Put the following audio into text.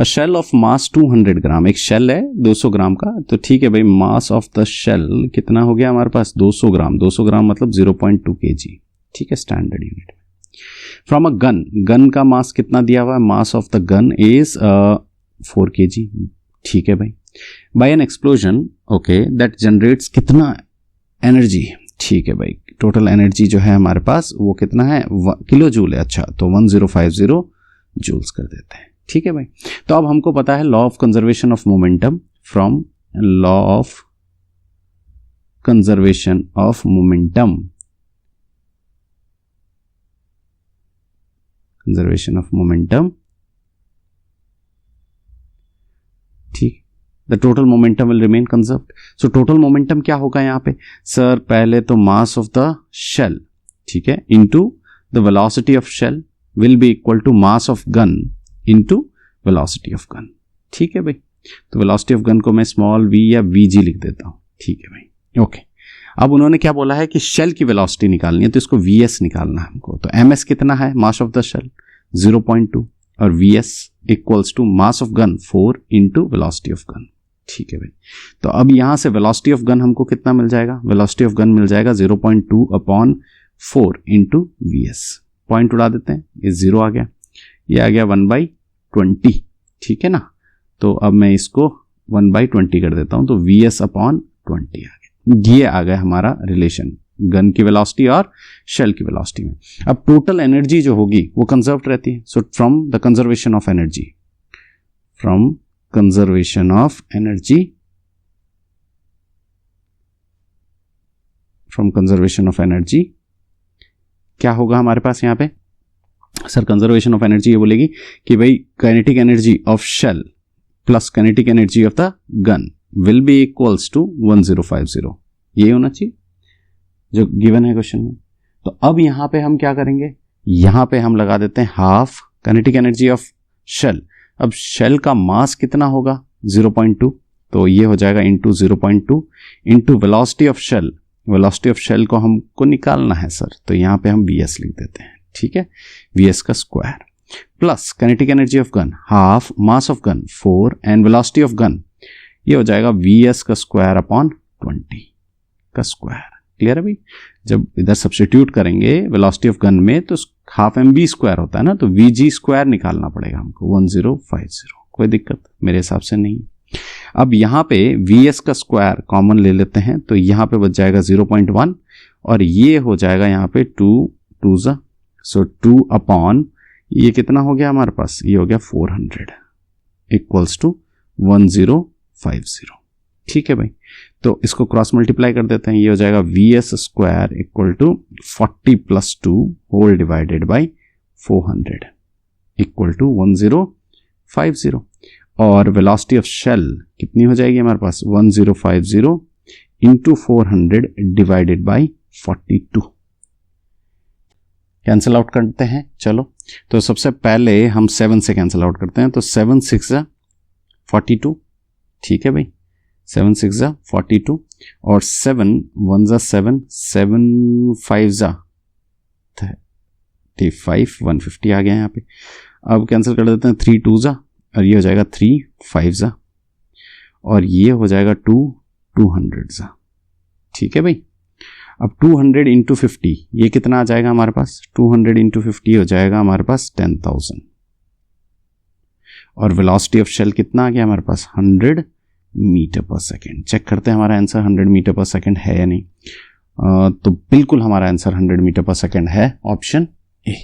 A shell of mass 200 ग्राम, एक shell है 200 ग्राम का, तो ठीक है भाई, मास ऑफ द शेल कितना हो गया हमारे पास 200 ग्राम, 200 ग्राम मतलब 0.2 kg, ठीक है, standard unit. From a gun, gun का मास कितना दिया हुआ है, mass of the gun is 4 kg, ठीक है भाई। By an explosion, okay, that generates कितना एनर्जी, ठीक है भाई, टोटल एनर्जी जो है हमारे पास वो कितना है, किलो जूल है, अच्छा तो 1050 जूल्स कर देते हैं, ठीक है भाई। तो अब हमको पता है law of conservation of momentum, from law of conservation of momentum, conservation of momentum, ठीक, the total momentum will remain conserved. So total momentum क्या होगा यहाँ पे सर, पहले तो मास ऑफ द शेल, ठीक है, into the velocity of shell will be equal to mass of gun into velocity of gun, ठीक है भाई। तो वेलोसिटी ऑफ गन को मैं स्मॉल v या vg लिख देता हूं, ठीक है भाई, ओके। अब उन्होंने क्या बोला है कि शेल की वेलोसिटी निकालनी है, तो इसको vs निकालना है हमको। तो ms कितना है, मास ऑफ द शेल 0.2, और vs equals to mass of gun 4 into velocity of gun, ठीक है भाई। तो अब यहां से वेलोसिटी ऑफ गन हमको कितना मिल जाएगा, वेलोसिटी ऑफ गन मिल जाएगा 0.2 अपॉन 4 इंटू vs, पॉइंट उड़ा देते हैं, ये 0 आ गया, ये आ गया 1/20, ठीक है ना। तो अब मैं इसको 1/20 कर देता हूं, तो vs अपॉन 20 आ गया। ये आ गया हमारा रिलेशन गन की वेलोसिटी और शेल की वेलोसिटी में। अब टोटल एनर्जी जो होगी वो कंजर्व्ड रहती है। So from the conservation of energy, from conservation of energy, from conservation of energy क्या होगा हमारे पास यहाँ पे सर, कंजर्वेशन ऑफ एनर्जी ये बोलेगी कि भाई kinetic energy of shell plus kinetic energy of the gun will be equals to 1050, ये होना चाहिए जो गिवन है क्वेश्चन में। तो अब यहां पे हम क्या करेंगे, यहां पे हम लगा देते हैं half kinetic energy of shell. अब शेल का मास कितना होगा 0.2, तो ये हो जाएगा into 0.2 into velocity of shell, velocity of shell को हमको निकालना है सर, तो यहां पे हम vs लिख देते हैं, ठीक है, vs का square plus kinetic energy of gun half mass of gun 4 and velocity of gun, ये हो जाएगा vs का स्क्वायर अपॉन 20 का स्क्वायर। क्लियर है भाई। जब इधर सब्स्टिट्यूट करेंगे वेलोसिटी ऑफ गन में तो हाफ mv स्क्वायर होता है ना, तो vg स्क्वायर निकालना पड़ेगा हमको 1050, कोई दिक्कत मेरे हिसाब से नहीं। अब यहाँ पे vs का स्क्वायर कॉमन ले लेते हैं, तो यहाँ पे बच जाएगा 0.1 और ये हो जाएगा यहाँ पे 2 ज़ा, सो 2 अपॉन ये कितना हो गया हमारे पास, ये हो गया 400 इक्वल्स टू 1050, ठीक है भाई। तो इसको क्रॉस मल्टीप्लाई कर देते हैं, ये हो जाएगा vs square equal to 40 + 2 whole divided by 400 equal to 1050, और वेलोसिटी ऑफ शेल कितनी हो जाएगी हमारे पास 1050 into 400 divided by 42। Cancel out करते हैं, चलो तो सबसे पहले हम 7 से कैंसिल आउट करते हैं, तो 7 × 6 = 42, ठीक है भाई, 7 × 6 = 42 और 7 × 1 = 7, 7 × 5 = 35, 150 आ गया यहाँ पे। अब कैंसिल कर देते हैं 3 × 2 और ये हो जाएगा 3 × 5 और ये हो जाएगा 200, ठीक है भाई। अब 200 × 50 ये कितना आ जाएगा हमारे पास, 200 × 50 हो जाएगा हमारे पास 10,000 और वेलोसिटी ऑफ शेल कितना आ गया हमारे पास 100 मीटर/सेकेंड। चेक करते हैं हमारा आंसर 100 मीटर/सेकेंड है या नहीं। तो बिल्कुल हमारा आंसर 100 मीटर/सेकेंड है, ऑप्शन ए।